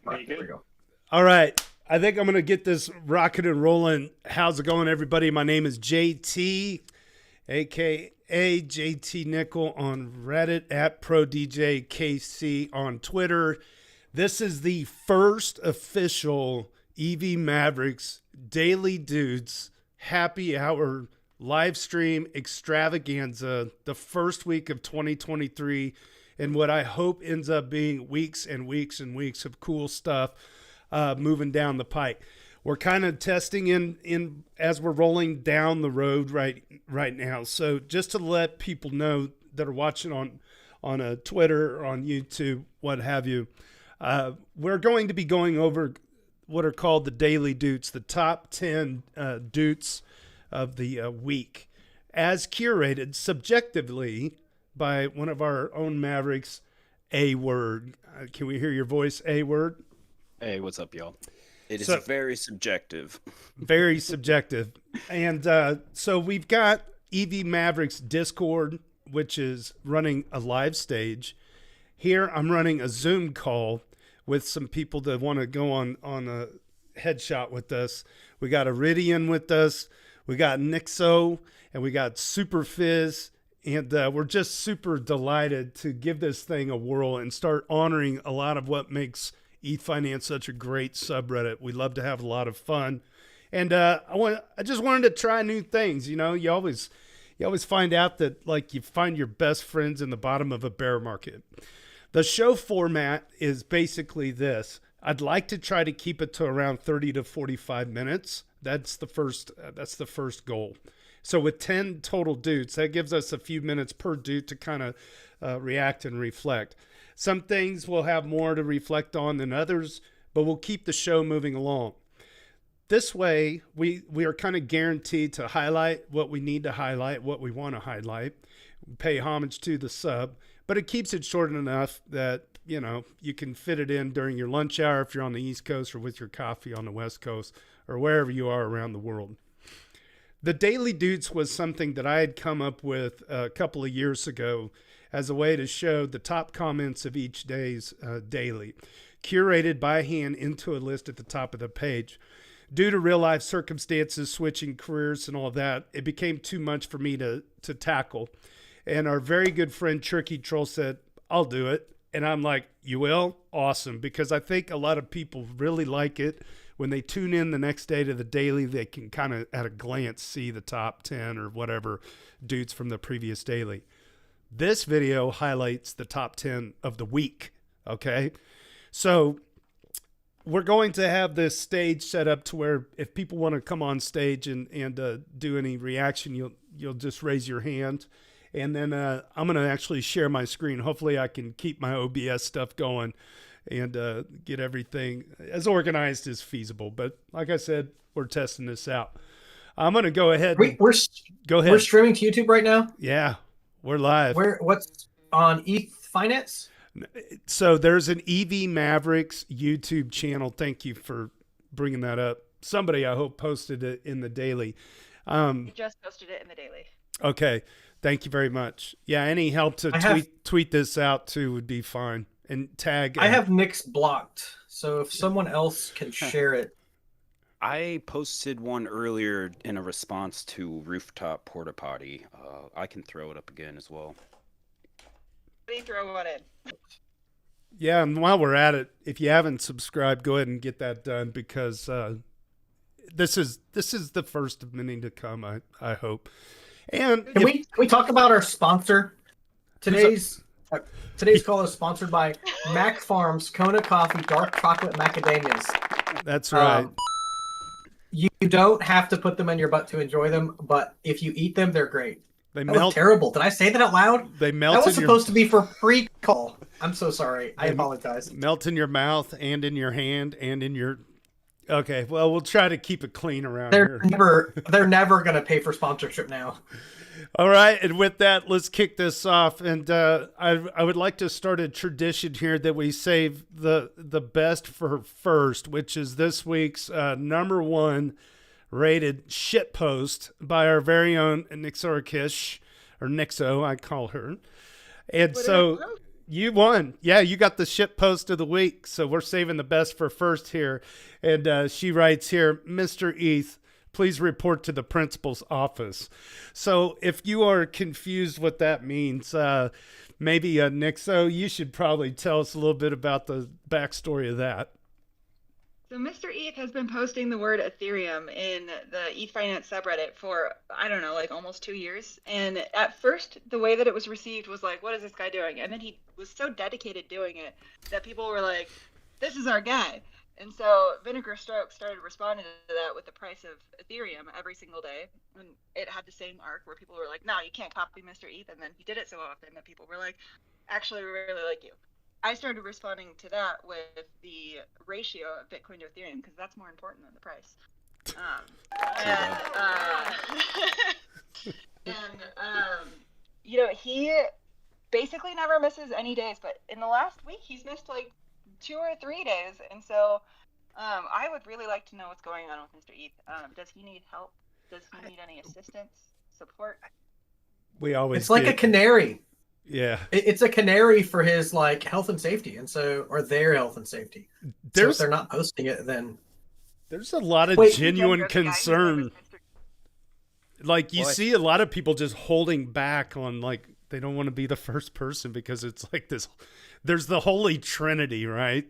Right, there we go. All right. I think I'm going to get this rocking and rolling. How's it going, everybody? My name is JT, a.k.a. JT Nickel on Reddit, at ProDJKC on Twitter. This is the first official EVMavericks Daily Doots Happy Hour live stream extravaganza, the first week of 2023, and what I hope ends up being weeks and weeks and weeks of cool stuff moving down the pike. We're kind of testing in as we're rolling down the road right now. So just to let people know that are watching on Twitter or on YouTube, what have you, we're going to be going over what are called the Daily Doots, the top 10 Doots of the week, as curated subjectively by one of our own Mavericks, A Word. Can we hear your voice, A Word? Hey, what's up, y'all? It is So- very subjective. Very subjective. And so we've got EVMavericks Discord, which is running a live stage. Here I'm running a Zoom call with some people that want to go on a headshot with us. We got Iridian with us. We got Nixo, and we got Super Fizz. And we're just super delighted to give this thing a whirl and start honoring a lot of what makes Ethfinance such a great subreddit. We love to have a lot of fun. And I just wanted to try new things. You know, you always find out that, like, you find your best friends in the bottom of a bear market. The show format is basically this. I'd like to try to keep it to around 30 to 45 minutes. That's the first goal. So with 10 total Doots, that gives us a few minutes per Doot to kind of react and reflect. Some things we'll have more to reflect on than others, but we'll keep the show moving along. This way, we are kind of guaranteed to highlight what we need to highlight, what we want to highlight, pay homage to the sub, but it keeps it short enough that, you know, you can fit it in during your lunch hour if you're on the East Coast, or with your coffee on the West Coast, or wherever you are around the world. The Daily Doots was something that I had come up with a couple of years ago as a way to show the top comments of each day's daily, curated by hand into a list at the top of the page. Due to real life circumstances, switching careers and all that, it became too much for me to tackle. And our very good friend Tricky Troll said, I'll do it. And I'm like, you will? Awesome. Because I think a lot of people really like it. When they tune in the next day to the daily, they can kind of at a glance see the top 10 or whatever Doots from the previous daily. This video highlights the top 10 of the week. Okay. So we're going to have this stage set up to where if people want to come on stage and do any reaction, you'll just raise your hand. And then I'm going to actually share my screen. Hopefully I can keep my OBS stuff going and get everything as organized as feasible. But like I said, we're testing this out. I'm going to go ahead. Go ahead. We're streaming to YouTube right now. Yeah, we're live. What's on Ethfinance? So there's an EVMavericks YouTube channel. Thank you for bringing that up. Somebody, I hope, posted it in the daily. You just posted it in the daily. Okay. Thank you very much. Yeah, any help to tweet this out too would be fine. And tag. I have Nick's blocked, so if someone else can share it. I posted one earlier in a response to Rooftop Porta Potty. I can throw it up again as well. Let me throw one in. Yeah, and while we're at it, if you haven't subscribed, go ahead and get that done, because this is the first of many to come, I hope. And Can we talk about our sponsor? Today's call is sponsored by Mac Farms Kona Coffee Dark Chocolate Macadamias. That's right. You don't have to put them in your butt to enjoy them, but if you eat them, they're great. That was terrible. Did I say that out loud? They melt. That was supposed to be for pre-call. I'm so sorry. I apologize. Melt in your mouth and in your hand and in your. Okay, well, we'll try to keep it clean around here. They're never going to pay for sponsorship now. All right, and with that, let's kick this off. And I would like to start a tradition here that we save the best for first, which is this week's number one rated shit post by our very own Nixo, or Nixo, I call her. And so You won. Yeah, you got the shit post of the week. So we're saving the best for first here. And she writes here, Mr. ETH, please report to the principal's office. So if you are confused what that means, maybe Nixo, you should probably tell us a little bit about the backstory of that. So Mr. ETH has been posting the word Ethereum in the Ethfinance subreddit for, I don't know, like almost 2 years. And at first, the way that it was received was like, what is this guy doing? And then he was so dedicated doing it that people were like, this is our guy. And so Vinegar Stroke started responding to that with the price of Ethereum every single day. And it had the same arc where people were like, no, you can't copy Mr. ETH. And then he did it so often that people were like, actually, we really like you. I started responding to that with the ratio of Bitcoin to Ethereum because that's more important than the price. You know, he basically never misses any days, but in the last week he's missed like 2 or 3 days, and so I would really like to know what's going on with Mr. ETH. Does he need help? Does he need any assistance, support? We always It's like a canary. Yeah. It's a canary for his like health and safety, and so or their health and safety. So if they're not posting it, then there's a lot of genuine concern. Like you see a lot of people just holding back on like they don't want to be the first person because it's like this. There's the holy trinity, right?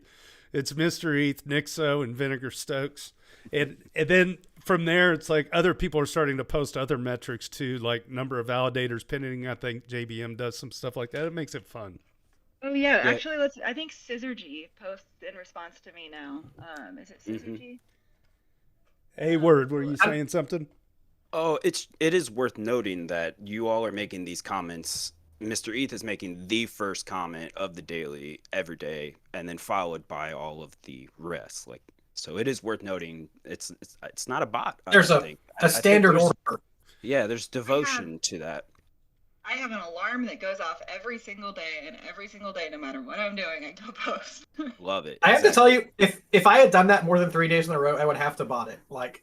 It's Mr. ETH, Nixo, and Vinegar Stokes, and then from there, it's like other people are starting to post other metrics too, like number of validators pending. I think JBM does some stuff like that. It makes it fun. Oh yeah, actually, I think Scissorg posts in response to me now. Is it Scissorg? Hey, Word, were you saying something? Oh, it is worth noting that you all are making these comments. Mr. ETH is making the first comment of the daily every day, and then followed by all of the rest. Like. So it is worth noting. It's not a bot. There's a standard order. Yeah, there's devotion to that. I have an alarm that goes off every single day, and every single day, no matter what I'm doing, I go post. Love it. I have to tell you, if I had done that more than 3 days in a row, I would have to bot it. Like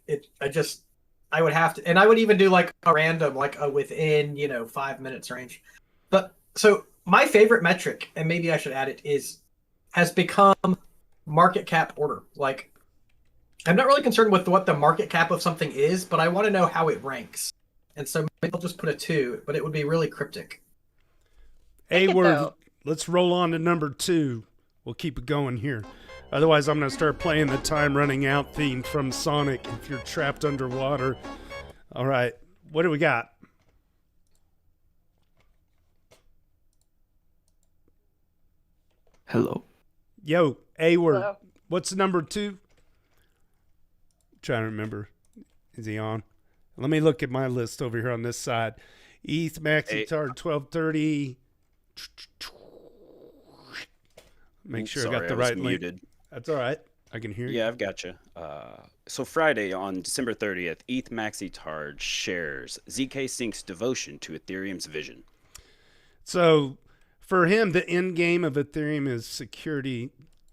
I would have to, and I would even do like a random, like a within 5 minutes range. But so my favorite metric, and maybe I should add it, has become market cap order. Like. I'm not really concerned with what the market cap of something is, but I want to know how it ranks. And so maybe I'll just put a 2, but it would be really cryptic. Hey, Word, let's roll on to number 2. We'll keep it going here. Otherwise, I'm going to start playing the time running out theme from Sonic if you're trapped underwater. All right, what do we got? Hello. Yo, A-Word, what's number 2? Trying to remember. Is he on? Let me look at my list over here on this side. ETH Maxi Tard 1230. Make sure I got the right link. Muted. That's all right. I can hear you. Yeah, I've got you. So Friday on December 30th, ETH Maxi Tard shares ZK Sync's devotion to Ethereum's vision. So for him, the end game of Ethereum is security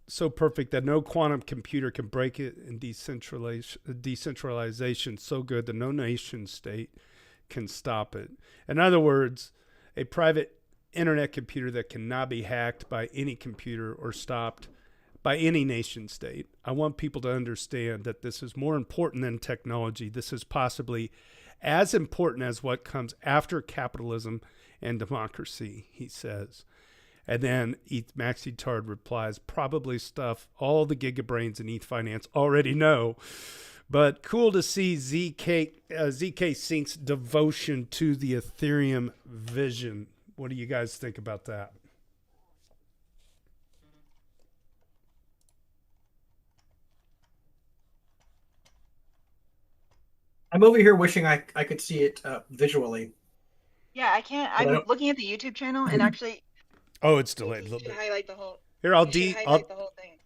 so perfect that no quantum computer can break it, and decentralization so good that no nation state can stop it. In other words, a private internet computer that cannot be hacked by any computer or stopped by any nation state. I want people to understand that this is more important than technology. This is possibly as important as what comes after capitalism and democracy, he says. And then ETH Maxi Tard replies, probably stuff all the gigabrains in Ethfinance already know. But cool to see ZK Sync's devotion to the Ethereum vision. What do you guys think about that? I'm over here wishing I could see it visually. Yeah, I can't. I'm looking at the YouTube channel, and actually... Oh, it's delayed a little bit. Highlight the whole... Here, I'll highlight the whole thing.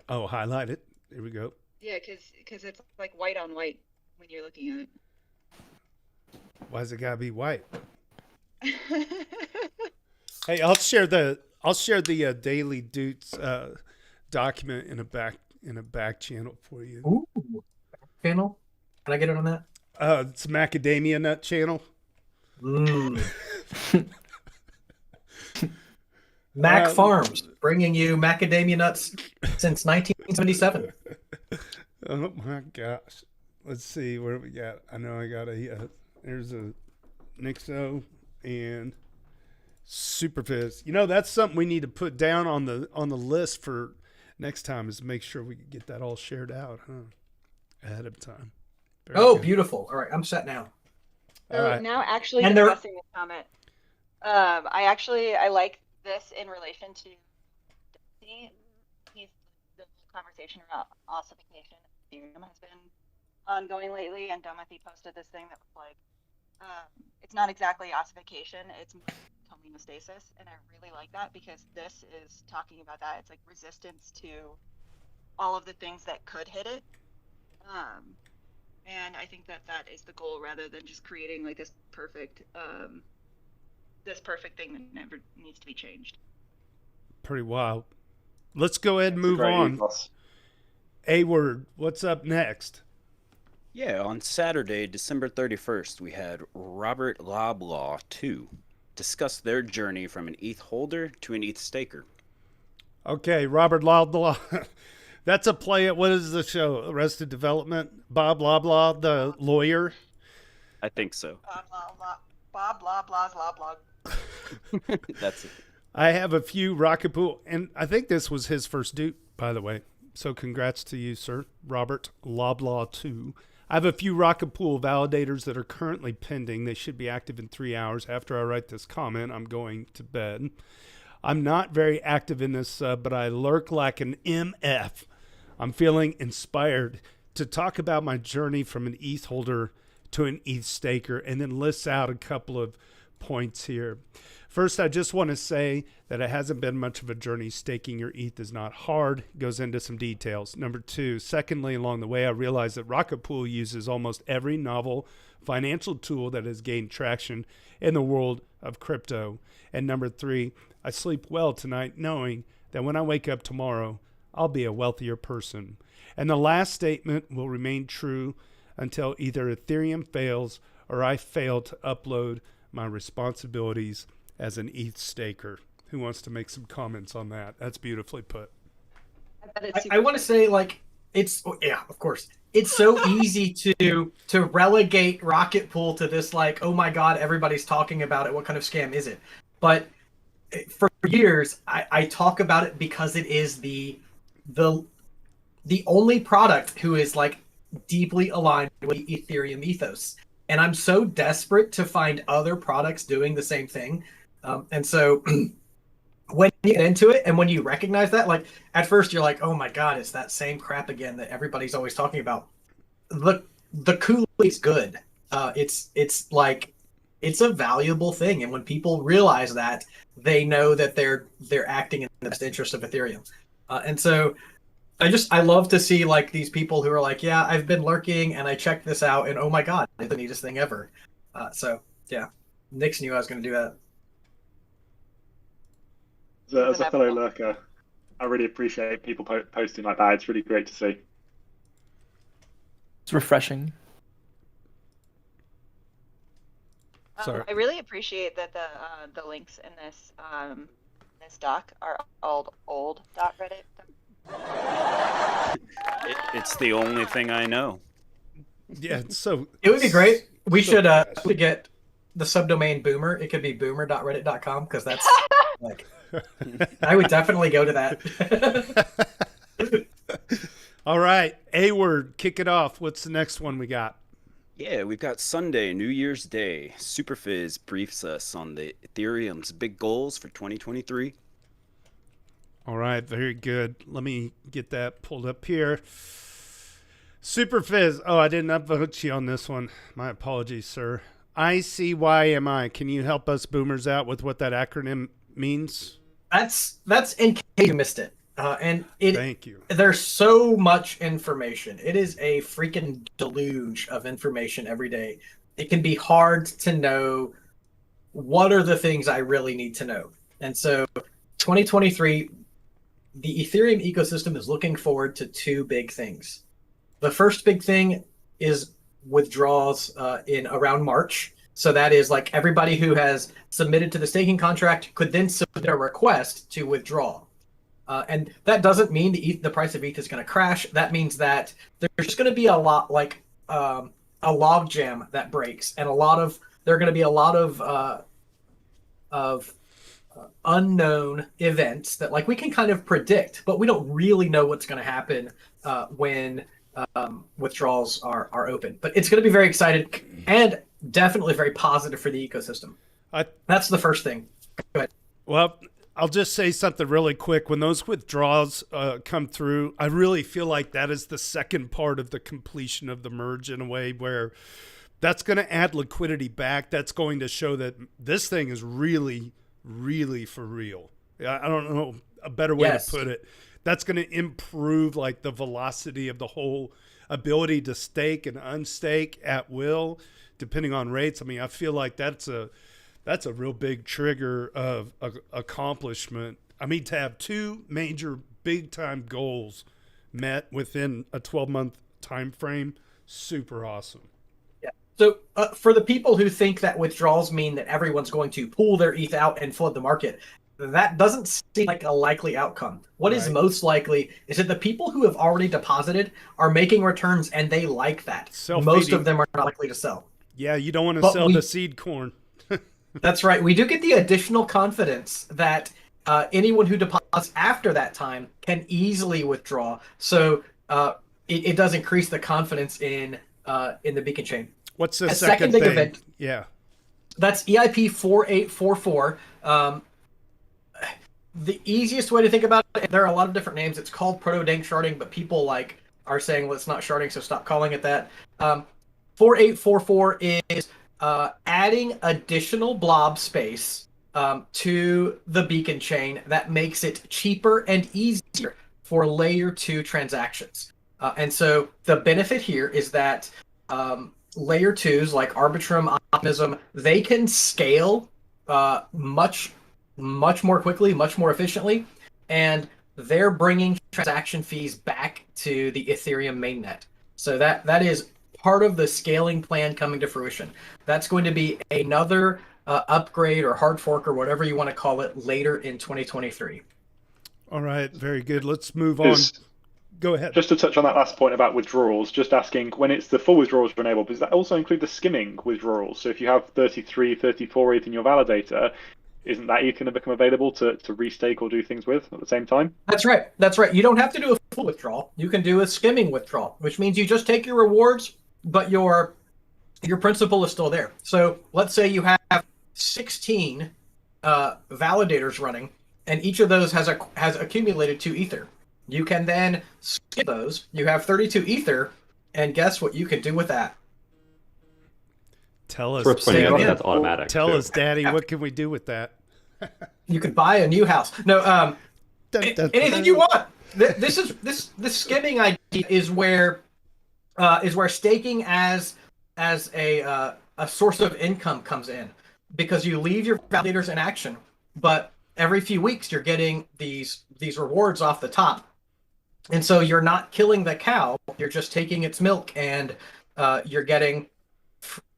Oh, highlight it. Here we go. Yeah, because it's like white on white when you're looking at it. Why's it gotta be white? Hey, I'll share the Daily Doots document in a back channel for you. Ooh, channel? Can I get it on that? It's Macadamia Nut channel. Mac Farms, bringing you macadamia nuts since 1977. Oh my gosh. Let's see where we got. I know I got there's a Nixo and Super Fizz. You know, that's something we need to put down on the list for next time, is make sure we get that all shared out, ahead of time. Very good. Beautiful. All right, I'm set now. So right. now actually And discussing this comment, I like this in relation to the conversation about ossification of Ethereum has been ongoing lately, and Domothy posted this thing that was like, it's not exactly ossification, it's homeostasis, and I really like that because this is talking about that. It's like resistance to all of the things that could hit it. And I think that is the goal, rather than just creating like this perfect thing that never needs to be changed. Pretty wild. Let's go ahead and It's a move great on. ethos. A-Word, what's up next? Yeah, on Saturday, December 31st, we had Robert Loblaw 2 discuss their journey from an ETH holder to an ETH staker. Okay, Robert Loblaw. That's a play at, what is the show? Arrested Development? Bob Loblaw, the lawyer? I think so. Bob Loblaw's Loblog. That's it. I have a few Rocket Pool, and I think this was his first Doot, by the way. So congrats to you, sir. Robert Loblaw 2. I have a few Rocket Pool validators that are currently pending. They should be active in 3 hours. After I write this comment, I'm going to bed. I'm not very active in this, but I lurk like an MF. I'm feeling inspired to talk about my journey from an ETH holder to an ETH staker, and then list out a couple of points here. First, I just want to say that it hasn't been much of a journey. Staking your ETH is not hard. It goes into some details. Number two, secondly, along the way, I realized that Rocket Pool uses almost every novel financial tool that has gained traction in the world of crypto. And number three, I sleep well tonight knowing that when I wake up tomorrow, I'll be a wealthier person. And the last statement will remain true until either Ethereum fails or I fail to upload my responsibilities as an ETH staker. Who wants to make some comments on that? That's beautifully put. I want to say, like, of course. It's so easy to relegate Rocket Pool to this, like, oh my God, everybody's talking about it. What kind of scam is it? But for years, I talk about it because it is the only product who is, like, deeply aligned with the Ethereum ethos. And I'm so desperate to find other products doing the same thing. And so when you get into it and when you recognize that, like, at first you're like, oh my God, it's that same crap again that everybody's always talking about. The Kool-Aid's good. It's like, it's a valuable thing. And when people realize that, they know that they're acting in the best interest of Ethereum. And so I love to see, like, these people who are like, yeah, I've been lurking and I checked this out and oh my God, it's the neatest thing ever. So yeah, Nix knew I was going to do that. As a fellow lurker, I really appreciate people posting like that. It's really great to see. It's refreshing. Sorry. I really appreciate that the links in this doc are all old.reddit. It's the only thing I know. Yeah, so It would be great. We so should fast. get the subdomain boomer. It could be boomer.reddit.com because that's like, I would definitely go to that. All right, A-Word, kick it off. What's the next one we got? Yeah, we've got Sunday, New Year's Day. Superfizz briefs us on the Ethereum's big goals for 2023. All right, very good. Let me get that pulled up here. Superfizz. Oh, I didn't upvote you on this one. My apologies, sir. ICYMI. Can you help us boomers out with what that acronym means? That's in case you missed it. Thank you. There's so much information. It is a freaking deluge of information every day. It can be hard to know what are the things I really need to know. And so 2023, the Ethereum ecosystem is looking forward to two big things. The first big thing is withdrawals in around March. So that is like everybody who has submitted to the staking contract could then submit a request to withdraw. And that doesn't mean the price of ETH is going to crash. That means that there's just going to be a lot like a logjam that breaks, and there are going to be a lot of unknown events that like we can kind of predict, but we don't really know what's going to happen when withdrawals are open. But it's going to be very excited and definitely very positive for the ecosystem. That's the first thing. Go ahead. Well, I'll just say something really quick. When those withdrawals come through, I really feel like that is the second part of the completion of the merge in a way where that's going to add liquidity back. That's going to show that this thing is really, really for real. I don't know a better way to put it. That's going to improve like the velocity of the whole ability to stake and unstake at will, depending on rates. I mean, I feel like that's a real big trigger of accomplishment. I mean, to have two major big time goals met within a 12-month time frame, super awesome. Yeah. So for the people who think that withdrawals mean that everyone's going to pull their ETH out and flood the market, that doesn't seem like a likely outcome. What is most likely is that the people who have already deposited are making returns and they like that. Most of them are not likely to sell. Yeah, you don't want to sell the seed corn. That's right. We do get the additional confidence that anyone who deposits after that time can easily withdraw. So it does increase the confidence in the Beacon chain. What's the second big event? Yeah, that's EIP 4844. The easiest way to think about it, there are a lot of different names. It's called proto-dank sharding, but people are saying, well, it's not sharding, so stop calling it that. 4844 is adding additional blob space to the Beacon chain that makes it cheaper and easier for layer 2 transactions. And so the benefit here is that layer 2s like Arbitrum, Optimism, they can scale much more quickly, much more efficiently, and they're bringing transaction fees back to the Ethereum mainnet. So that is part of the scaling plan coming to fruition. That's going to be another upgrade or hard fork or whatever you want to call it later in 2023. All right, very good. Let's move on. Go ahead. Just to touch on that last point about withdrawals, just asking, when it's the full withdrawals are enabled, does that also include the skimming withdrawals? So if you have 33, 34 ETH in your validator, isn't that ETH going to become available to restake or do things with at the same time? That's right. That's right. You don't have to do a full withdrawal. You can do a skimming withdrawal, which means you just take your rewards, but your principal is still there. So let's say you have 16 validators running, and each of those has accumulated 2 Ether. You can then skip those. You have 32 Ether, and guess what you can do with that? Tell us. That's automatic. Tell us, Daddy, what can we do with that? You could buy a new house. No, anything you want. This skimming idea is where staking as a source of income comes in, because you leave your validators in action, but every few weeks you're getting these rewards off the top, and so you're not killing the cow. You're just taking its milk, and you're getting,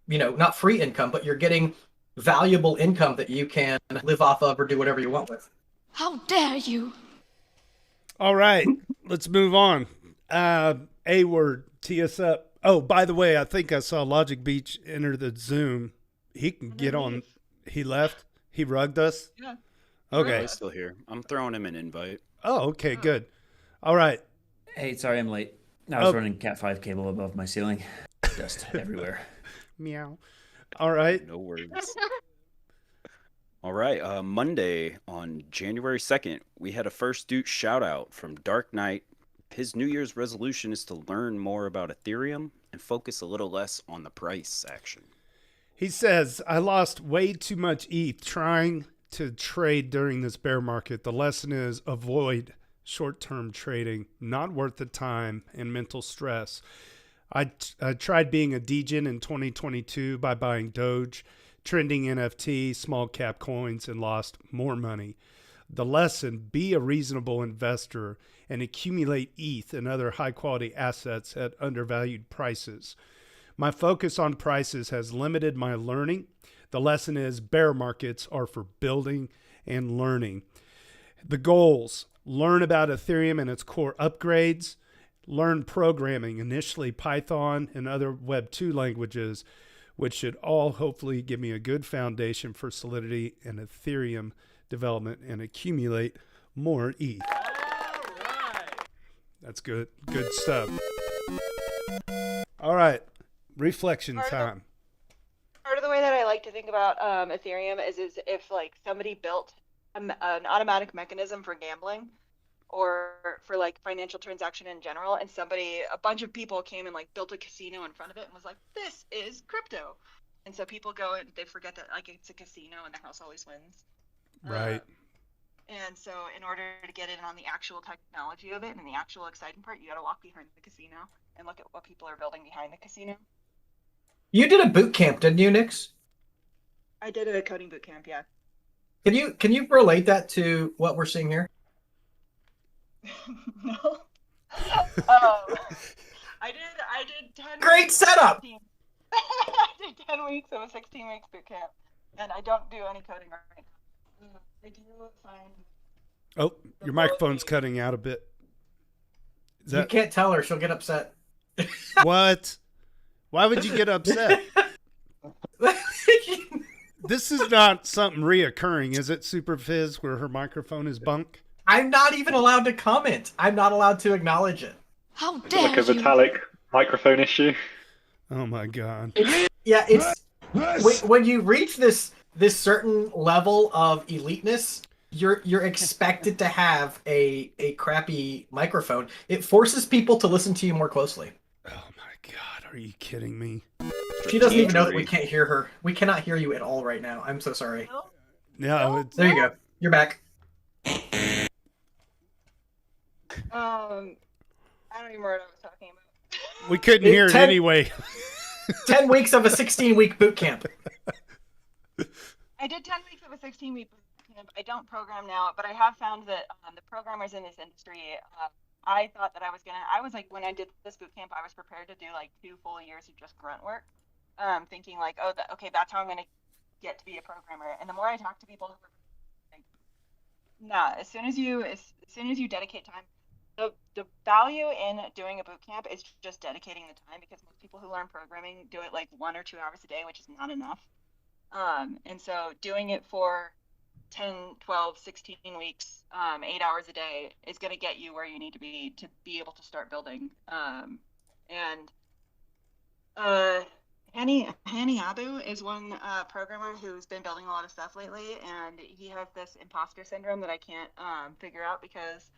not free income, but you're getting valuable income that you can live off of or do whatever you want with. How dare you? All right, let's move on. A-word, tee us up. Oh, by the way, I think I saw Logic Beach enter the Zoom. He can get on. He left? He rugged us? Yeah. Okay. He's still here. I'm throwing him an invite. Oh, okay, good. All right. Hey, sorry I'm late. I was running Cat 5 cable above my ceiling. Dust everywhere. Meow. All right. No worries. All right. Monday on January 2nd, we had a first Doots shout out from Dark Knight. His New Year's resolution is to learn more about Ethereum and focus a little less on the price action. He says, I lost way too much ETH trying to trade during this bear market. The lesson is avoid short-term trading, not worth the time and mental stress. I tried being a degen in 2022 by buying Doge, trending NFT, small cap coins, and lost more money. The lesson, be a reasonable investor and accumulate ETH and other high-quality assets at undervalued prices. My focus on prices has limited my learning. The lesson is bear markets are for building and learning. The goals: learn about Ethereum and its core upgrades, learn programming, initially Python and other Web 2 languages, which should all hopefully give me a good foundation for Solidity and Ethereum development, and accumulate more ETH. That's good. Good stuff. All right. Reflection time. Part of the way that I like to think about Ethereum is if like somebody built an automatic mechanism for gambling or for like financial transaction in general, and a bunch of people came and like built a casino in front of it and was like, this is crypto. And so people go and they forget that like it's a casino and the house always wins. Right. And so in order to get in on the actual technology of it and the actual exciting part, you got to walk behind the casino and look at what people are building behind the casino. You did a boot camp, didn't you, Nix? I did a coding boot camp, yeah. Can you relate that to what we're seeing here? No. I did 10 Great weeks setup! I did 10 weeks of a 16 weeks boot camp, and I don't do any coding right now. I do find... Oh, your microphone's cutting out a bit. You can't tell her. She'll get upset. What? Why would you get upset? This is not something reoccurring, is it, Super Fizz, where her microphone is bunk? I'm not even allowed to comment. I'm not allowed to acknowledge it. How It's dare like a you? Vitalik microphone issue. Oh my God. Yeah, it's when you reach this certain level of eliteness, you're expected to have a crappy microphone. It forces people to listen to you more closely. Oh my God, are you kidding me? She doesn't even know that we can't hear her. We cannot hear you at all right now. I'm so sorry. No, it's, There you go. You're back. I don't even remember what I was talking about. we couldn't hear it anyway. 10 weeks of a 16-week boot camp. I did 10 weeks of a 16-week boot camp. I don't program now, but I have found that the programmers in this industry, I thought that I was like, when I did this boot camp, I was prepared to do like 2 full years of just grunt work, thinking like, oh, okay, that's how I'm going to get to be a programmer. And the more I talk to people who are like, nah, as soon as you dedicate time, the value in doing a boot camp is just dedicating the time, because most people who learn programming do it like 1 or 2 hours a day, which is not enough. And so doing it for 10, 12, 16 weeks, 8 hours a day is going to get you where you need to be able to start building. Hani Abu is one programmer who's been building a lot of stuff lately, and he has this imposter syndrome that I can't figure out, because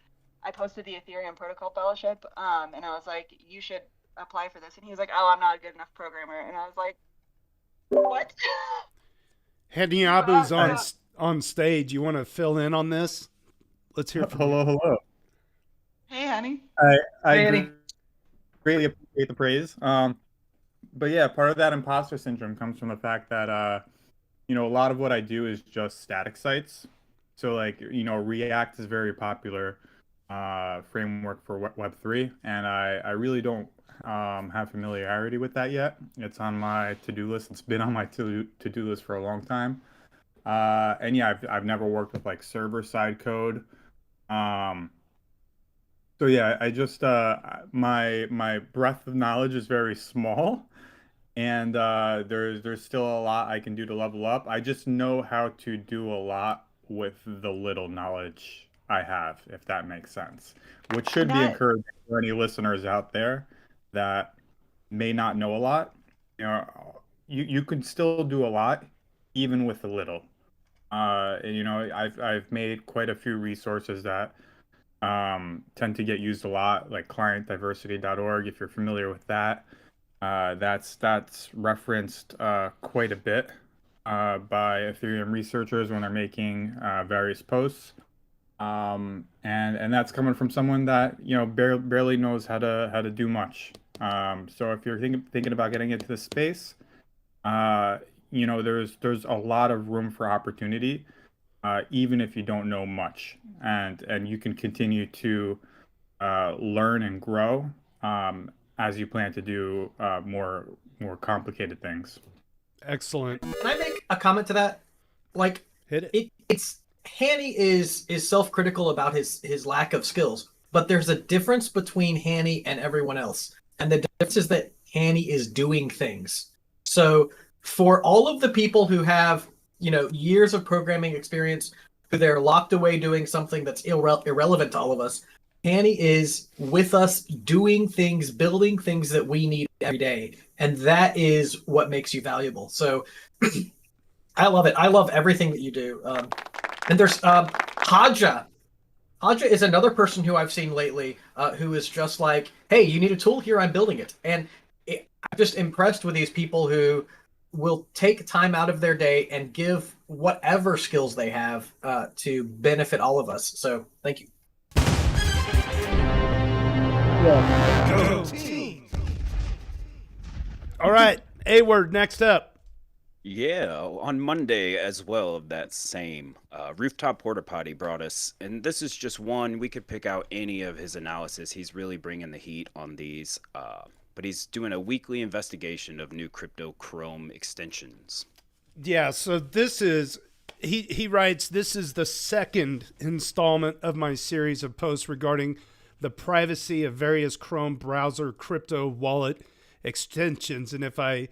I posted the Ethereum Protocol Fellowship, and I was like, you should apply for this. And he was like, oh, I'm not a good enough programmer. And I was like, what? Hani Abu's on stage. You want to fill in on this? Let's hear from you. Hello. Hey, honey. I Hey, Annie. greatly appreciate the praise. But yeah, part of that imposter syndrome comes from the fact that a lot of what I do is just static sites. So like, React is very popular framework for Web3, and I really don't have familiarity with that yet. It's on my to-do list. It's been on my to-do list for a long time. And yeah, I've never worked with like server-side code. So yeah, I just my breadth of knowledge is very small, and there's still a lot I can do to level up. I just know how to do a lot with the little knowledge I have, if that makes sense, which should be encouraging for any listeners out there that may not know a lot. You can still do a lot even with a little. I've made quite a few resources that tend to get used a lot, like clientdiversity.org, if you're familiar with that. That's referenced quite a bit by Ethereum researchers when they're making various posts. And that's coming from someone that barely knows how to do much. So if you're thinking about getting into this space, there's a lot of room for opportunity, even if you don't know much, and you can continue to learn and grow. as you plan to do more complicated things. Excellent. Can I make a comment to that? Like, Hit it. it's Hanny is self-critical about his lack of skills, but there's a difference between Hanny and everyone else, and the difference is that Hanny is doing things. So for all of the people who have years of programming experience, who they're locked away doing something that's irrelevant to all of us, Hanny is with us doing things, building things that we need every day, and that is what makes you valuable. So I love it. I love everything that you do. And there's Haja. Haja is another person who I've seen lately who is just like, hey, you need a tool? Here, I'm building it. And I'm just impressed with these people who will take time out of their day and give whatever skills they have to benefit all of us. So thank you. Go team. All right, A-word, next up. Yeah, on Monday as well of that same Rooftop Porta Potty brought us, and this is just one. We could pick out any of his analysis. He's really bringing the heat on these, but he's doing a weekly investigation of new crypto Chrome extensions. Yeah, so this is, he writes, this is the second installment of my series of posts regarding the privacy of various Chrome browser crypto wallet extensions. And if I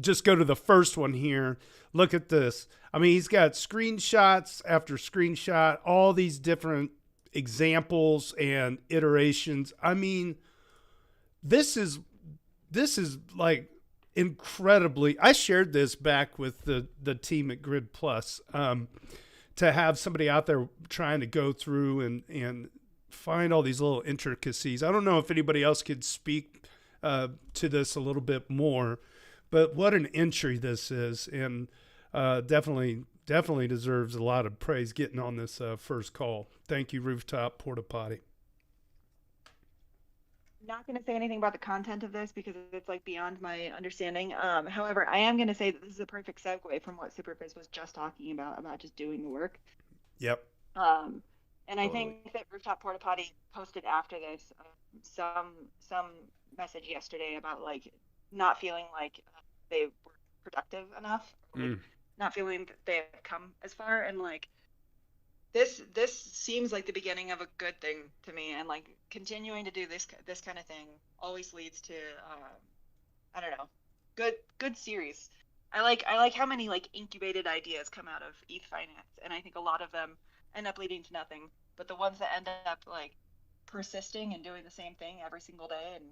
just go to the first one here, look at this. I mean, he's got screenshots after screenshot, all these different examples and iterations. I mean, this is like incredibly, I shared this back with the team at Grid Plus, to have somebody out there trying to go through and find all these little intricacies. I don't know if anybody else could speak to this a little bit more, but what an entry this is, and definitely deserves a lot of praise getting on this first call. Thank you, Rooftop Porta Potty. Not going to say anything about the content of this because it's like beyond my understanding. However, I am going to say that this is a perfect segue from what Superfizz was just talking about just doing the work. Yep. And I think that Rooftop Porta Potty posted after this some message yesterday about like not feeling like they were productive enough, not feeling that they have come as far, and like this seems like the beginning of a good thing to me, and like continuing to do this kind of thing always leads to I don't know, good series. I like how many like incubated ideas come out of Ethfinance, and I think a lot of them end up leading to nothing, but the ones that end up like persisting and doing the same thing every single day and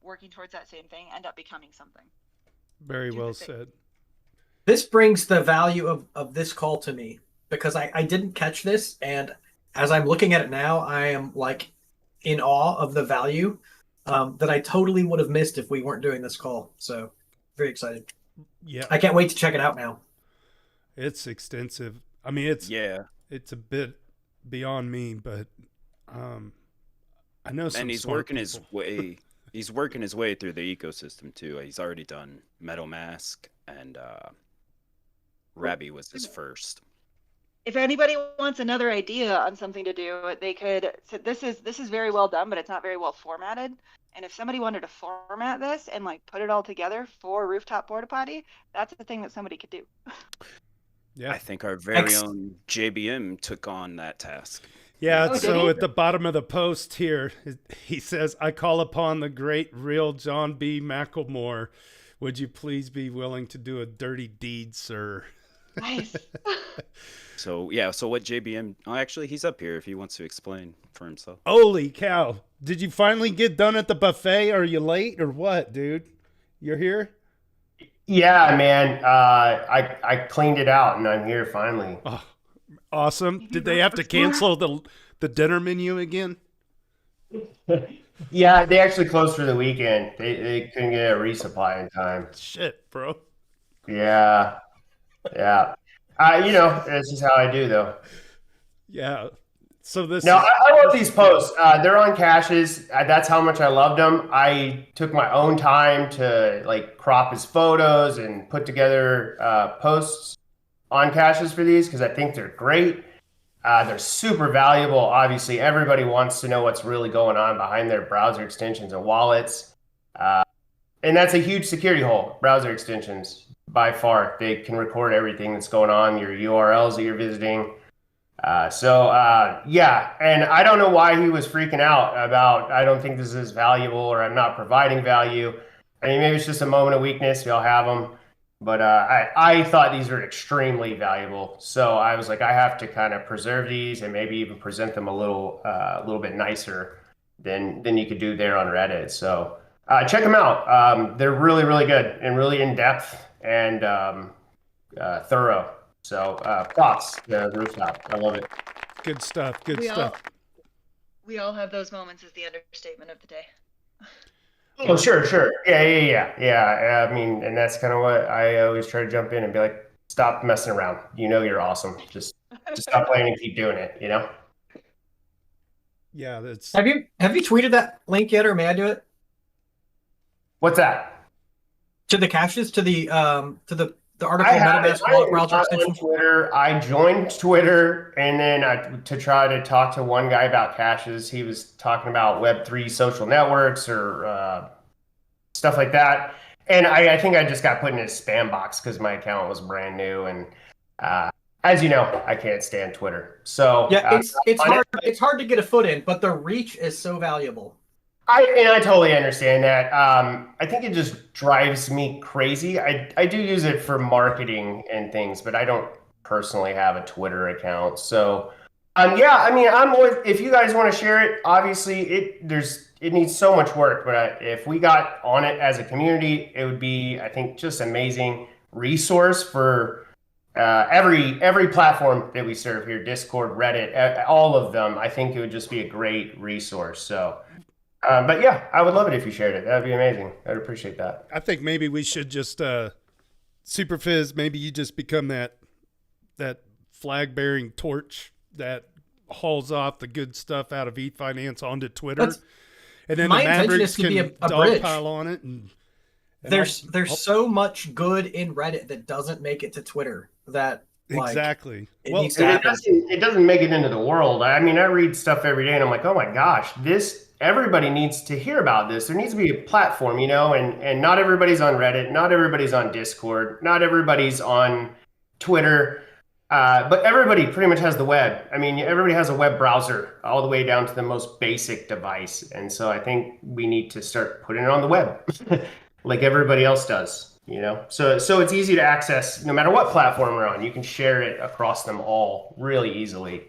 working towards that same thing end up becoming something. Very well said. This brings the value of this call to me, because I didn't catch this, and as I'm looking at it now, I am like in awe of the value that I totally would have missed if we weren't doing this call. So very excited. Yeah, I can't wait to check it out now. It's extensive. I mean, it's a bit beyond me, but I know some. And he's working his way. He's working his way through the ecosystem too. He's already done MetaMask, and Rabby was his first. If anybody wants another idea on something to do, they could. So this is very well done, but it's not very well formatted. And if somebody wanted to format this and like put it all together for Rooftop Porta Potty, that's the thing that somebody could do. Yeah, I think our very own JBM took on that task. Yeah, Oh, so at the bottom of the post here, he says, I call upon the great real John B. McElmore. Would you please be willing to do a dirty deed, sir? Nice. So what JBM, actually, he's up here if he wants to explain for himself. Holy cow. Did you finally get done at the buffet? Are you late or what, dude? You're here? Yeah, man. I cleaned it out and I'm here finally. Oh, awesome. Did they have to cancel the dinner menu again? Yeah, they actually closed for the weekend. They couldn't get a resupply in time. Shit, bro. Yeah. This is how I do though. Yeah. So this. No, I love these posts. They're on caches. That's how much I loved them. I took my own time to like crop his photos and put together posts on caches for these because I think they're great. They're super valuable. Obviously, everybody wants to know what's really going on behind their browser extensions and wallets. And that's a huge security hole, browser extensions, by far. They can record everything that's going on, your URLs that you're visiting. Yeah, and I don't know why he was freaking out about, I don't think this is valuable or I'm not providing value. I mean, maybe it's just a moment of weakness. We all have them. But I thought these were extremely valuable. So I was like, I have to kind of preserve these and maybe even present them a little bit nicer than you could do there on Reddit. So check them out. They're really, really good and really in-depth and thorough. So props, the rooftop. I love it. Good stuff. Good stuff. We all have those moments is the understatement of the day. Oh, sure. Yeah. I mean, and that's kind of what I always try to jump in and be like, stop messing around. You know, you're awesome. Just stop playing and keep doing it, you know? Yeah, that's. Have you tweeted that link yet, or may I do it? What's that? To the caches, to the article I MetaMask wallet browser on extension. Twitter. I joined Twitter, and then to try to talk to one guy about caches. He was talking about Web3 social networks or stuff like that. And I think I just got put in his spam box because my account was brand new. And as you know, I can't stand Twitter. So yeah, it's hard to get a foot in, but the reach is so valuable. I totally understand that. I think it just drives me crazy. I do use it for marketing and things, but I don't personally have a Twitter account. So, yeah, I mean, I'm always, if you guys want to share it, obviously it needs so much work, but if we got on it as a community, it would be, I think, just amazing resource for every platform that we serve here, Discord, Reddit, all of them. I think it would just be a great resource. So. But yeah, I would love it if you shared it. That'd be amazing. I'd appreciate that. I think maybe we should just Superfizz. Maybe you just become that flag-bearing torch that hauls off the good stuff out of Ethfinance onto Twitter, and then the Mavericks can dogpile on it. And there's so much good in Reddit that doesn't make it to Twitter. That exactly. It doesn't make it into the world. I mean, I read stuff every day, and I'm like, oh my gosh, everybody needs to hear about this. There needs to be a platform, you know, and not everybody's on Reddit, not everybody's on Discord, not everybody's on Twitter, but everybody pretty much has the web. I mean, everybody has a web browser all the way down to the most basic device. And so I think we need to start putting it on the web like everybody else does, you know? So it's easy to access no matter what platform we're on. You can share it across them all really easily.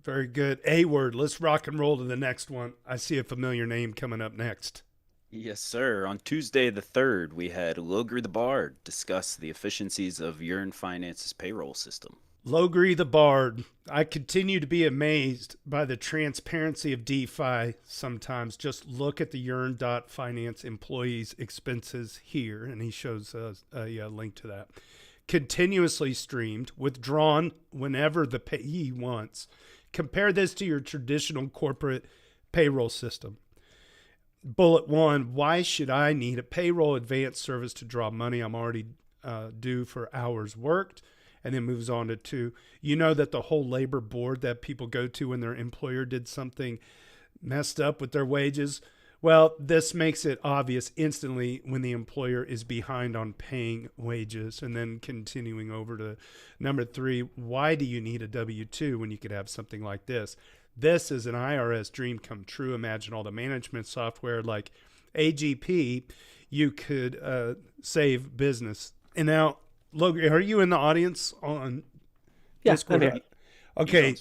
Very good. A-word. Let's rock and roll to the next one. I see a familiar name coming up next. Yes, sir. On Tuesday the 3rd, we had Logri the Bard discuss the efficiencies of Ethfinance's payroll system. Logri the Bard. I continue to be amazed by the transparency of DeFi sometimes. Just look at the Yearn.finance employees' expenses here, and he shows a link to that. Continuously streamed, withdrawn whenever the payee wants. Compare this to your traditional corporate payroll system. Bullet 1, why should I need a payroll advance service to draw money I'm already due for hours worked? And then moves on to 2. You know that the whole labor board that people go to when their employer did something messed up with their wages. Well, this makes it obvious instantly when the employer is behind on paying wages. And then continuing over to number 3, why do you need a W-2 when you could have something like this? This is an IRS dream come true. Imagine all the management software like AGP. You could save business. And now, Logan, are you in the audience on Discord? Yeah, okay.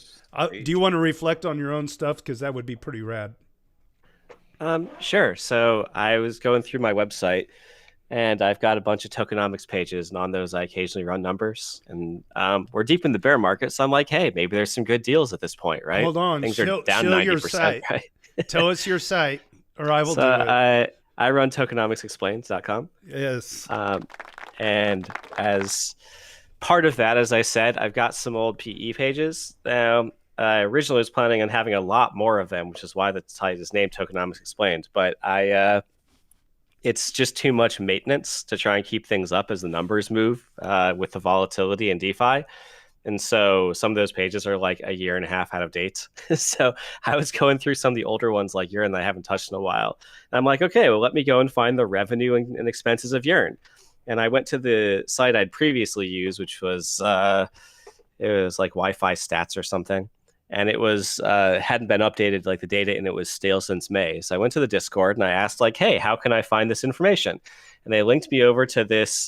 Do you want to reflect on your own stuff? Because that would be pretty rad. Sure. So I was going through my website, and I've got a bunch of tokenomics pages, and on those I occasionally run numbers. And we're deep in the bear market, so I'm like, hey, maybe there's some good deals at this point, right? Hold on. Things are down 90%, right? Tell us your site, or I will do it. I run tokenomicsexplained.com. Yes. And as part of that, as I said, I've got some old PE pages. I originally was planning on having a lot more of them, which is why the site is named Tokenomics Explained. But it's just too much maintenance to try and keep things up as the numbers move with the volatility in DeFi. And so some of those pages are like a year and a half out of date. So I was going through some of the older ones like Yearn that I haven't touched in a while. And I'm like, okay, well, let me go and find the revenue and expenses of Yearn. And I went to the site I'd previously used, which was it was like Wi-Fi stats or something. And it was hadn't been updated, like the data, and it was stale since May. So I went to the Discord and I asked, like, hey, how can I find this information? And they linked me over to this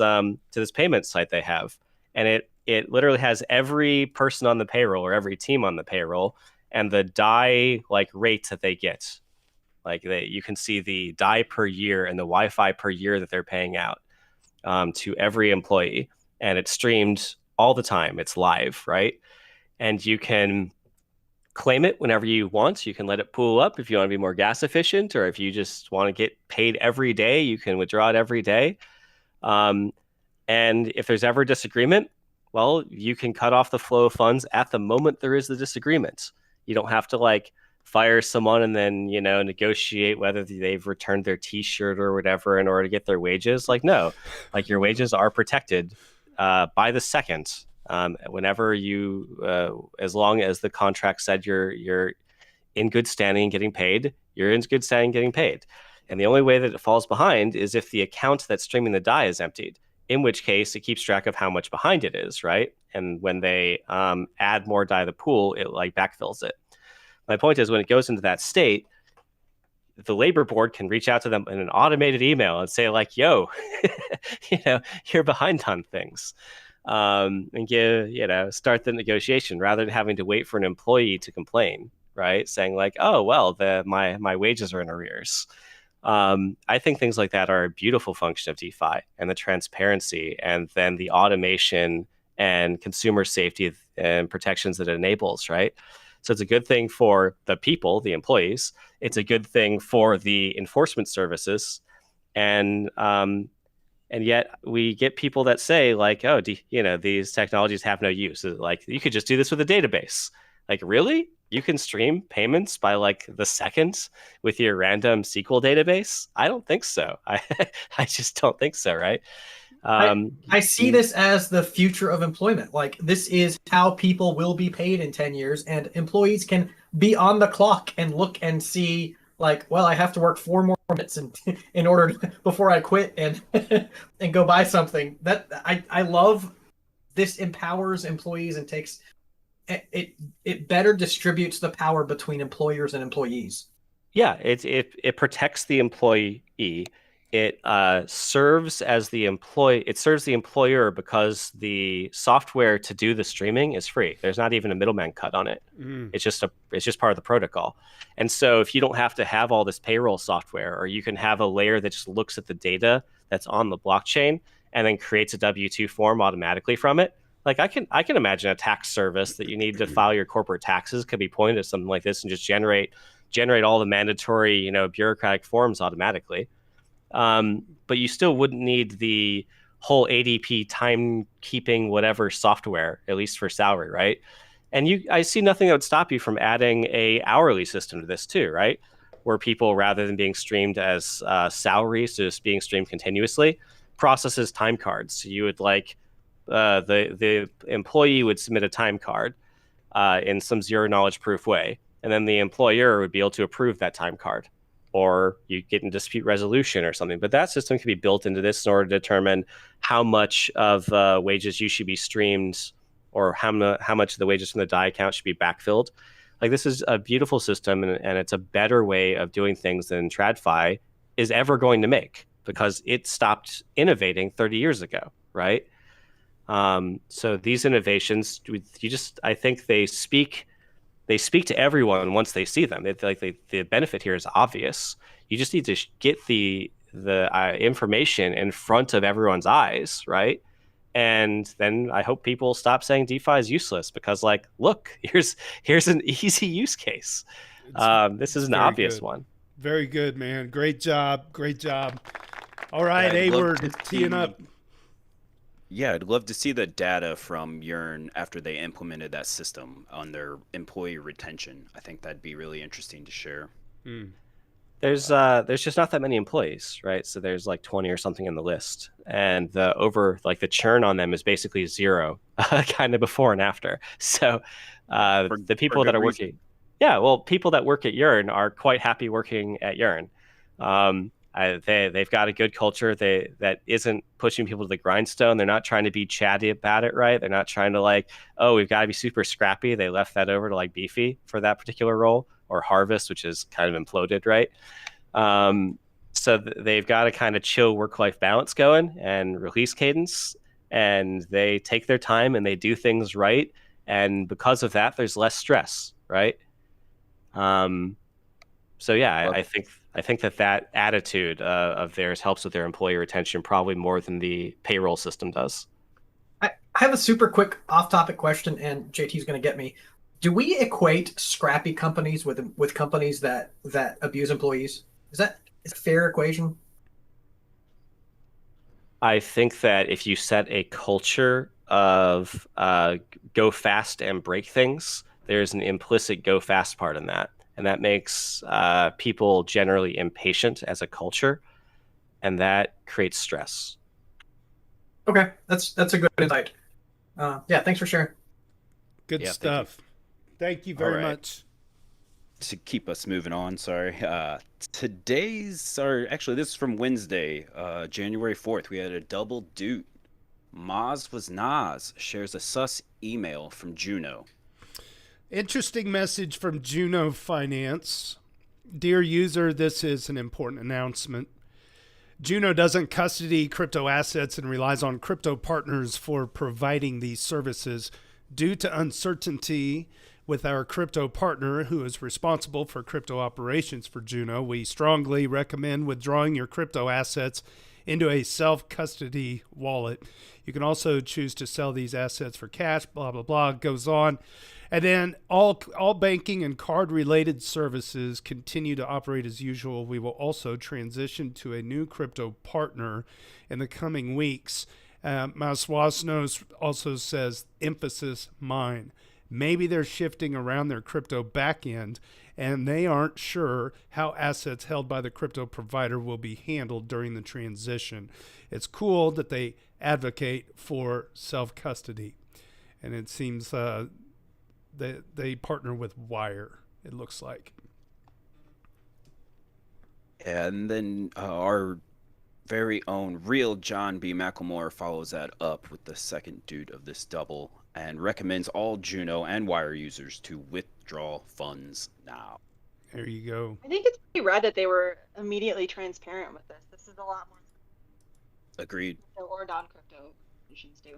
payment site they have. And it literally has every person on the payroll or every team on the payroll and the DAI like rates that they get. Like you can see the DAI per year and the Wi-Fi per year that they're paying out to every employee. And it's streamed all the time. It's live, right? And you can claim it whenever you want. You can let it pool up if you want to be more gas efficient, or if you just want to get paid every day, you can withdraw it every day. And if there's ever a disagreement, well, you can cut off the flow of funds at the moment there is the disagreement. You don't have to like fire someone and then, negotiate whether they've returned their t-shirt or whatever in order to get their wages. Like, no, like your wages are protected by the second. Whenever you, as long as the contract said you're in good standing getting paid, you're in good standing getting paid. And the only way that it falls behind is if the account that's streaming the DAI is emptied, in which case it keeps track of how much behind it is, right? And when they add more DAI to the pool, it like backfills it. My point is, when it goes into that state, the labor board can reach out to them in an automated email and say like, yo, you're behind on things. And start the negotiation rather than having to wait for an employee to complain, right? Saying like, oh, well, my wages are in arrears. I think things like that are a beautiful function of DeFi, and the transparency and then the automation and consumer safety and protections that it enables, right? So it's a good thing for the people, the employees. It's a good thing for the enforcement services. And yet we get people that say like, oh, these technologies have no use. Like, you could just do this with a database. Like, really? You can stream payments by like the second with your random SQL database? I don't think so. I just don't think so, right? I see this as the future of employment. Like, this is how people will be paid in 10 years, and employees can be on the clock and look and see like, well, I have to work 4 more minutes in order before I quit and and go buy something. That I love. This empowers employees and takes it better distributes the power between employers and employees. Yeah, it protects the employee. It serves as the employee. It serves the employer because the software to do the streaming is free. There's not even a middleman cut on it. It's just part of the protocol. And so if you don't have to have all this payroll software, or you can have a layer that just looks at the data that's on the blockchain and then creates a W-2 form automatically from it. Like, I can imagine a tax service that you need to file your corporate taxes could be pointed at something like this and just generate all the mandatory, bureaucratic forms automatically. But you still wouldn't need the whole ADP timekeeping whatever software, at least for salary, right? And I see nothing that would stop you from adding a hourly system to this too, right? Where people, rather than being streamed as salaries, just being streamed continuously, processes time cards. So you would like the employee would submit a time card in some zero knowledge proof way, and then the employer would be able to approve that time card, or you get in dispute resolution or something. But that system can be built into this in order to determine how much of wages you should be streamed, or how much of the wages from the DAI account should be backfilled. Like, this is a beautiful system, and it's a better way of doing things than TradFi is ever going to make, because it stopped innovating 30 years ago, right? So these innovations, I think they speak to everyone once they see them. The benefit here is obvious. You just need to get the information in front of everyone's eyes, right? And then I hope people stop saying DeFi is useless, because, like, look, here's an easy use case. This is an obvious one. Very good, man. Great job. All right, Hayward, teeing up. Yeah, I'd love to see the data from Yearn after they implemented that system on their employee retention. I think that'd be really interesting to share. There's just not that many employees, right? So there's like 20 or something in the list, and the churn on them is basically zero, kind of before and after. So the people that are working, yeah, well, people that work at Yearn are quite happy working at Yearn. They've got a good culture. That isn't pushing people to the grindstone. They're not trying to be chatty about it, right? They're not trying to like, oh, we've got to be super scrappy. They left that over to like Beefy for that particular role, or Harvest, which is kind of imploded, right? So they've got a kind of chill work-life balance going and release cadence, and they take their time and they do things right. And because of that, there's less stress, right? So yeah, I think that attitude of theirs helps with their employee retention probably more than the payroll system does. I have a super quick off-topic question, and JT's going to get me. Do we equate scrappy companies with companies that abuse employees? Is that a fair equation? I think that if you set a culture of go fast and break things, there's an implicit go fast part in that. And that makes people generally impatient as a culture, and that creates stress. Okay, that's a good insight. Yeah, thanks for sharing. Good stuff. Thank you very much. To keep us moving on, sorry. This is from Wednesday, January 4th. We had a double doot. Moz was Nas shares a sus email from Juno. Interesting message from Juno Finance. Dear user, this is an important announcement. Juno doesn't custody crypto assets and relies on crypto partners for providing these services. Due to uncertainty with our crypto partner who is responsible for crypto operations for Juno, we strongly recommend withdrawing your crypto assets into a self-custody wallet. You can also choose to sell these assets for cash, blah, blah, blah, goes on. And then all banking and card-related services continue to operate as usual. We will also transition to a new crypto partner in the coming weeks. Maswasnos also says, emphasis mine. Maybe they're shifting around their crypto backend, and they aren't sure how assets held by the crypto provider will be handled during the transition. It's cool that they advocate for self-custody, and it seems they partner with Wire, it looks like. And then our very own real John B. McLemore follows that up with the second dude of this double and recommends all Juno and Wire users to withdraw funds now. There you go. I think it's pretty rad that they were immediately transparent with this. This is a lot more. Agreed. Or non-crypto solutions do.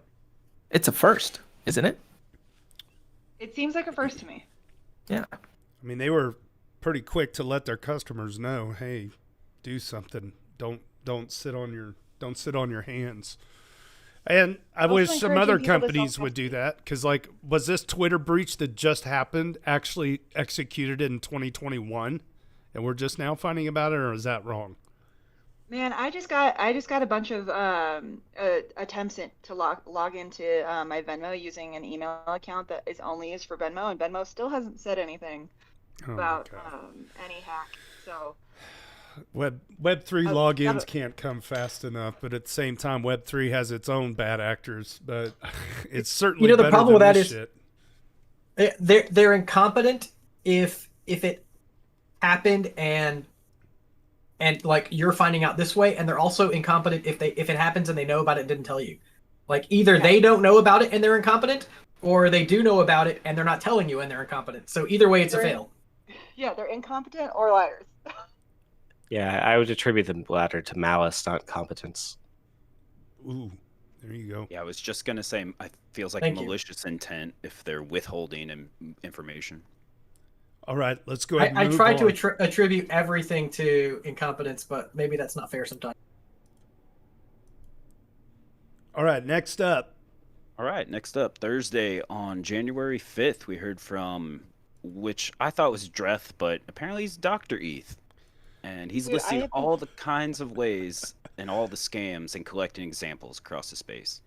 It's a first, isn't it? It seems like a first to me. Yeah. I mean, they were pretty quick to let their customers know, hey, do something. Don't sit on your hands. And I wish some other companies would do that, because like, was this Twitter breach that just happened actually executed in 2021 and we're just now finding about it, or is that wrong? Man, I just got a bunch of attempts to log into my Venmo using an email account that is only used for Venmo, and Venmo still hasn't said anything about any hack. So Web3 logins can't come fast enough, but at the same time, Web3 has its own bad actors. But it's certainly the better problem with than that this is shit. they're incompetent if it happened and like you're finding out this way, and they're also incompetent if it happens and they know about it and didn't tell you. Like either they don't know about it and they're incompetent, or they do know about it and they're not telling you and they're incompetent. So either way, it's a fail. Yeah, they're incompetent or liars. Yeah, I would attribute the latter to malice, not competence. Ooh, there you go. Yeah, I was just gonna say, it feels like malicious intent if they're withholding information. All right, let's go ahead and I move tried on. to attribute everything to incompetence, but maybe that's not fair sometimes. All right, next up, Thursday on January 5th, we heard from, which I thought was Dreth, but apparently he's Dr. Eth. And he's listing all the kinds of ways and all the scams and collecting examples across the space.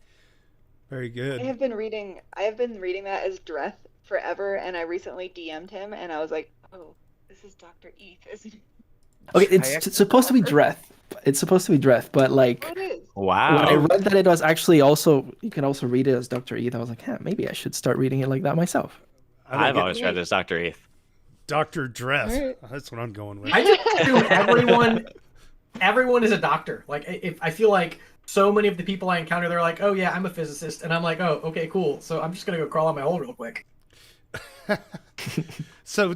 Very good. I have been reading that as Dreth forever, and I recently DM'd him, and I was like, oh, this is Dr. Eth, isn't it? Okay, it's supposed to be Dreth. It's supposed to be Dreth, but like Oh, it is. Wow. when I read that it was actually also you can also read it as Dr. Eth, I was like, yeah, maybe I should start reading it like that myself. I've always read it as Dr. Eth. Dr. Dreth. Alright. That's what I'm going with. I just assume everyone is a doctor. Like, if I feel like so many of the people I encounter, they're like, oh yeah, I'm a physicist, and I'm like, oh, okay, cool. So I'm just gonna go crawl on my hole real quick. So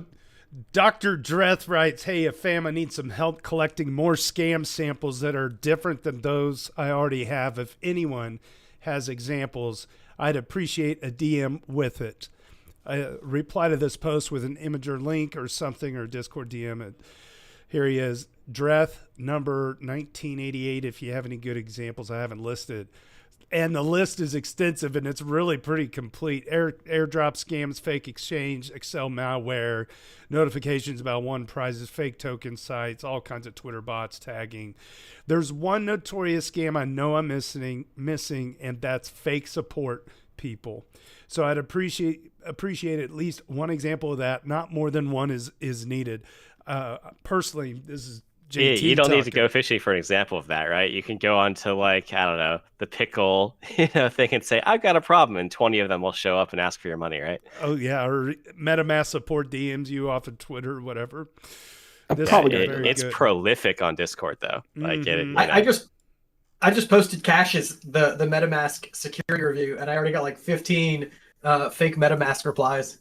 Dr. Dreth writes, hey, fam, I need some help collecting more scam samples that are different than those I already have. If anyone has examples, I'd appreciate a DM with it. Reply to this post with an image or link or something, or Discord DM it. Here he is, Dreth, number 1988. If you have any good examples, I haven't listed. And the list is extensive, and it's really pretty complete. Airdrop scams, fake exchange, Excel malware, notifications about won prizes, fake token sites, all kinds of Twitter bots, tagging. There's one notorious scam I know I'm missing, and that's fake support people. So I'd appreciate at least one example of that. Not more than one is needed. Personally, this is JT You don't need to talking. go fishing for an example of that, right? You can go on to, like, I don't know, the pickle thing and say, I've got a problem, and 20 of them will show up and ask for your money, right? Oh yeah, or MetaMask support DMs you off of Twitter or whatever. It's prolific on Discord though. Like I just posted Cash's the MetaMask security review, and I already got like 15 fake MetaMask replies.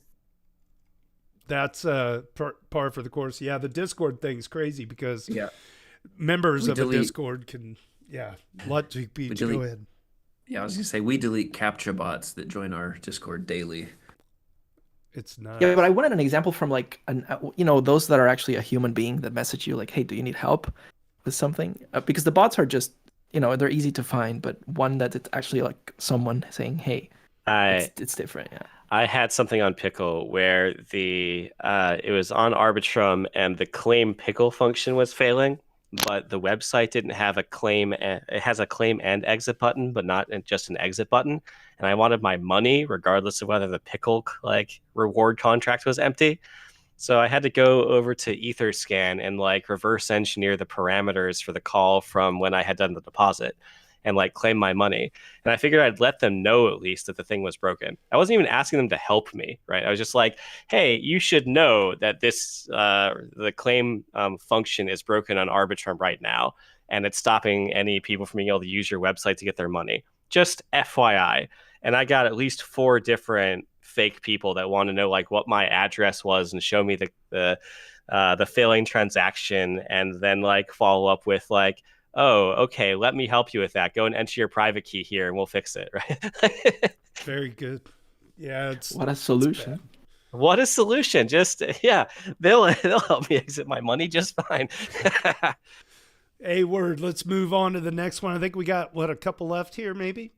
That's par for the course. Yeah, the Discord thing's crazy because members of the Discord can let GP go ahead. Yeah, I was gonna say we delete captcha bots that join our Discord daily. It's not. Yeah, but I wanted an example from like those that are actually a human being that message you like, hey, do you need help with something? Because the bots are just they're easy to find, but one that it's actually like someone saying, hey, it's different. Yeah. I had something on Pickle where it was on Arbitrum and the claim Pickle function was failing, but the website didn't have a claim. It has a claim and exit button, but not just an exit button. And I wanted my money regardless of whether the Pickle like reward contract was empty. So I had to go over to Etherscan and like reverse engineer the parameters for the call from when I had done the deposit and like claim my money. And I figured I'd let them know at least that the thing was broken. I wasn't even asking them to help me, right? I was just like, hey, you should know that this the claim function is broken on Arbitrum right now, and it's stopping any people from being able to use your website to get their money. Just FYI. And I got at least 4 different fake people that want to know like what my address was and show me the failing transaction, and then like follow up with like, oh, okay, let me help you with that. Go and enter your private key here and we'll fix it, right? Very good. Yeah, what a solution. What a solution. Just they'll help me exit my money just fine. A word. Let's move on to the next one. I think we got a couple left here maybe?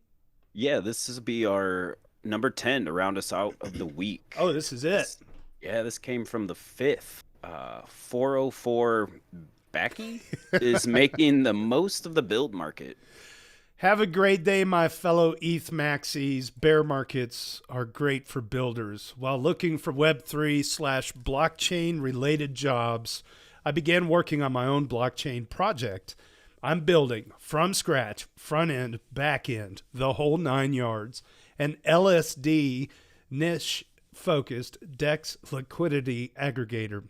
Yeah, this will be our number 10 to round us out of the week. Oh, this is it. This came from the 5th. 404 Backy is making the most of the build market. Have a great day, my fellow ETH maxis. Bear markets are great for builders. While looking for Web3/blockchain related jobs, I began working on my own blockchain project. I'm building from scratch, front end, back end, the whole 9 yards, an LSD niche focused DEX liquidity aggregator.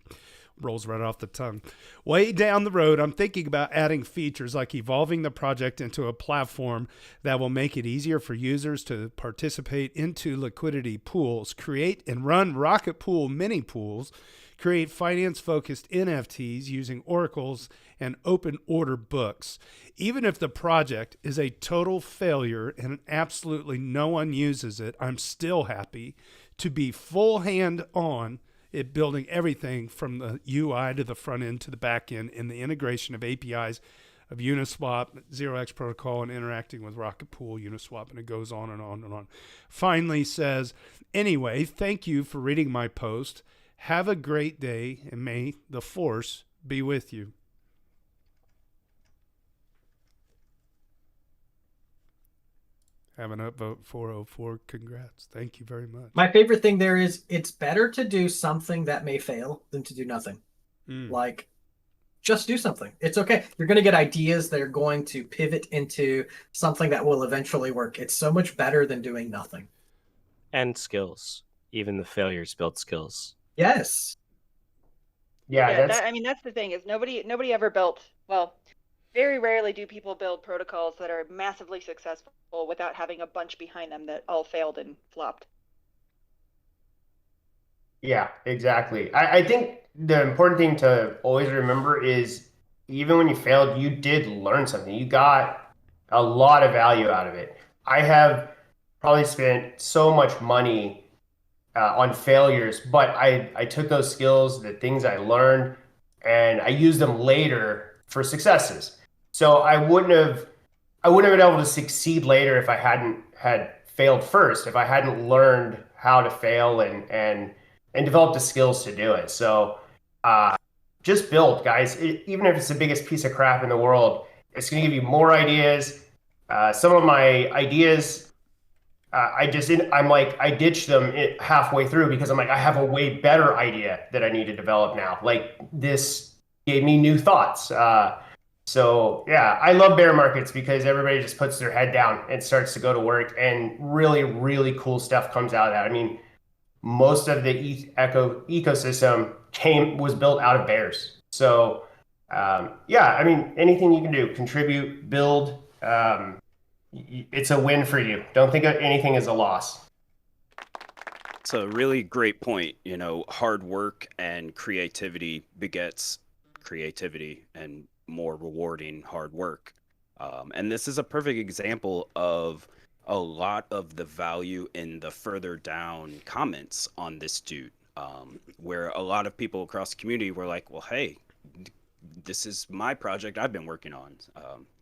Rolls right off the tongue. Way down the road, I'm thinking about adding features like evolving the project into a platform that will make it easier for users to participate into liquidity pools, create and run rocket pool mini pools, create finance-focused NFTs using oracles and open order books. Even if the project is a total failure and absolutely no one uses it, I'm still happy to be full hand on it, building everything from the UI to the front end to the back end in the integration of APIs of Uniswap, 0x protocol, and interacting with Rocket Pool, Uniswap, and it goes on and on and on. Finally says, anyway, thank you for reading my post. Have a great day, and may the force be with you. Have an upvote 404. Congrats. Thank you very much. My favorite thing there is it's better to do something that may fail than to do nothing. Like, just do something. It's okay. You're going to get ideas that are going to pivot into something that will eventually work. It's so much better than doing nothing. And skills. Even the failures build skills. Yes. Yeah, that's the thing is nobody ever built, well, very rarely do people build protocols that are massively successful without having a bunch behind them that all failed and flopped. Yeah, exactly. I think the important thing to always remember is even when you failed, you did learn something. You got a lot of value out of it. I have probably spent so much money on failures, but I took those skills, the things I learned, and I used them later for successes. So I wouldn't have been able to succeed later if I hadn't had failed first, if I hadn't learned how to fail and develop the skills to do it. So just build, guys. Even if it's the biggest piece of crap in the world, it's going to give you more ideas. Some of my ideas, I ditched them halfway through because I'm like, I have a way better idea that I need to develop now. Like this gave me new thoughts. So yeah, I love bear markets because everybody just puts their head down and starts to go to work, and really, really cool stuff comes out of that. I mean, most of the ETH ecosystem was built out of bears. So yeah, I mean, anything you can do, contribute, build, it's a win for you. Don't think of anything as a loss. It's a really great point. Hard work and creativity begets creativity and more rewarding hard work. And this is a perfect example of a lot of the value in the further down comments on this dude, where a lot of people across the community were like, well, hey, this is my project I've been working on.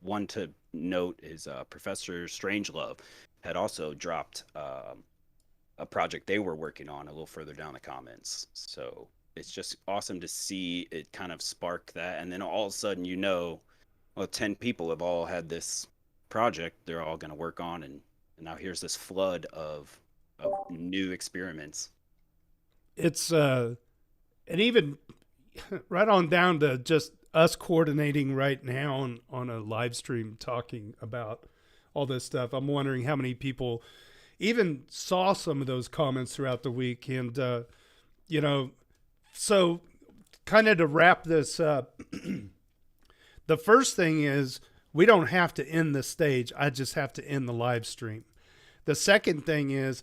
One to note is Professor Strangelove had also dropped a project they were working on a little further down the comments. So it's just awesome to see it kind of spark that. And then all of a sudden, 10 people have all had this project they're all going to work on. And now here's this flood of new experiments. It's, and even right on down to just us coordinating right now on a live stream talking about all this stuff. I'm wondering how many people even saw some of those comments throughout the week. And, so kind of to wrap this up, the first thing is we don't have to end the stage. I just have to end the live stream. The second thing is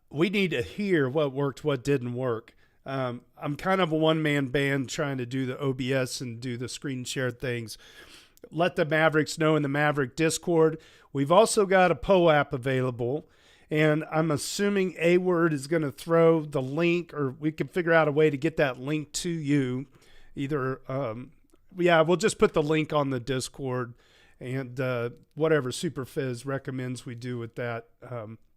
we need to hear what worked, what didn't work. I'm kind of a one-man band trying to do the OBS and do the screen share things. Let the Mavericks know in the Maverick Discord. We've also got a POAP available, and I'm assuming A-Word is going to throw the link, or we can figure out a way to get that link to you. Either, we'll just put the link on the Discord, and whatever Super Fizz recommends we do with that.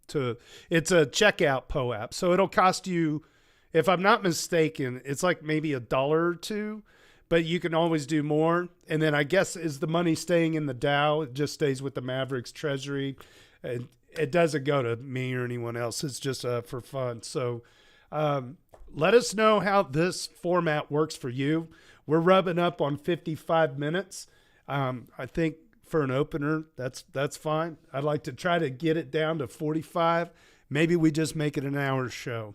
It's a checkout POAP, so it'll cost you, if I'm not mistaken, it's like maybe $1 or $2, but you can always do more. And then I guess is the money staying in the DAO? It just stays with the Mavericks treasury. It doesn't go to me or anyone else. It's just for fun. So let us know how this format works for you. We're rubbing up on 55 minutes. I think for an opener, that's fine. I'd like to try to get it down to 45. Maybe we just make it an hour show.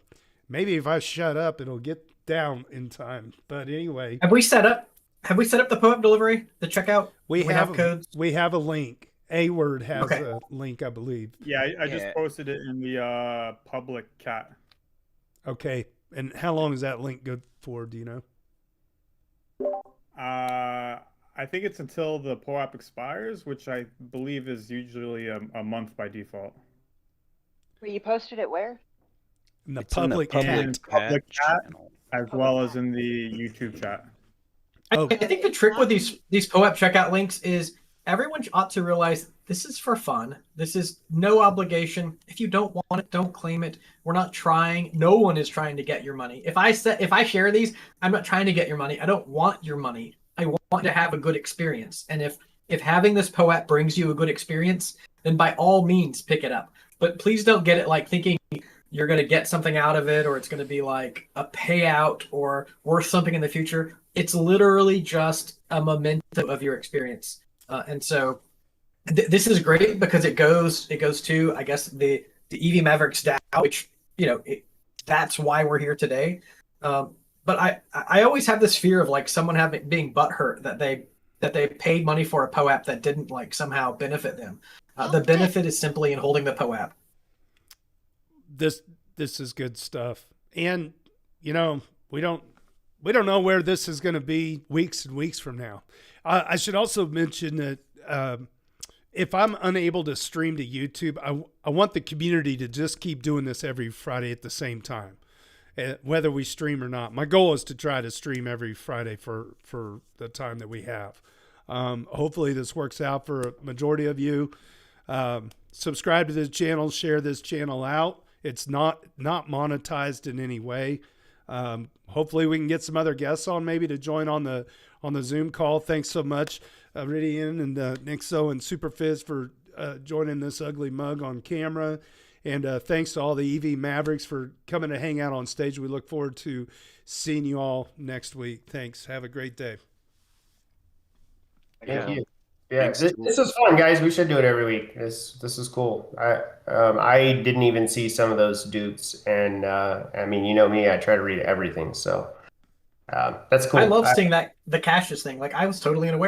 Maybe if I shut up, it'll get down in time. But anyway, have we set up the POAP delivery, the checkout? We have codes. We have a link. A-Word has a link, I believe. Yeah, I just posted it in the public chat. Okay, and how long is that link good for? Do you know? I think it's until the POAP expires, which I believe is usually a month by default. Wait, you posted it where? In the public chat, as well as in the YouTube chat. I think the trick with these POAP checkout links is everyone ought to realize this is for fun. This is no obligation. If you don't want it, don't claim it. We're not trying. No one is trying to get your money. If I share these, I'm not trying to get your money. I don't want your money. I want to have a good experience. And if having this POAP brings you a good experience, then by all means pick it up. But please don't get it like thinking you're going to get something out of it, or it's going to be like a payout or worth something in the future. It's literally just a memento of your experience. And so this is great because it goes to, I guess, the EVMavericks DAO, which, that's why we're here today. But I always have this fear of like someone being butthurt that they paid money for a POAP that didn't like somehow benefit them. The benefit is simply in holding the POAP. This is good stuff. And we don't know where this is going to be weeks and weeks from now. I should also mention that if I'm unable to stream to YouTube, I want the community to just keep doing this every Friday at the same time, whether we stream or not. My goal is to try to stream every Friday for the time that we have. Hopefully this works out for a majority of you. Subscribe to this channel, share this channel out. It's not monetized in any way. Hopefully we can get some other guests on maybe to join on the Zoom call. Thanks so much, Ridian and Nixo and Superfizz for joining this ugly mug on camera. And thanks to all the EVMavericks for coming to hang out on stage. We look forward to seeing you all next week. Thanks. Have a great day. Thank you. Yeah, this is fun, guys. We should do it every week. This is cool. I didn't even see some of those Doots, and I mean, you know me, I try to read everything, so that's cool. I love seeing the Cassius thing. Like, I was totally unaware.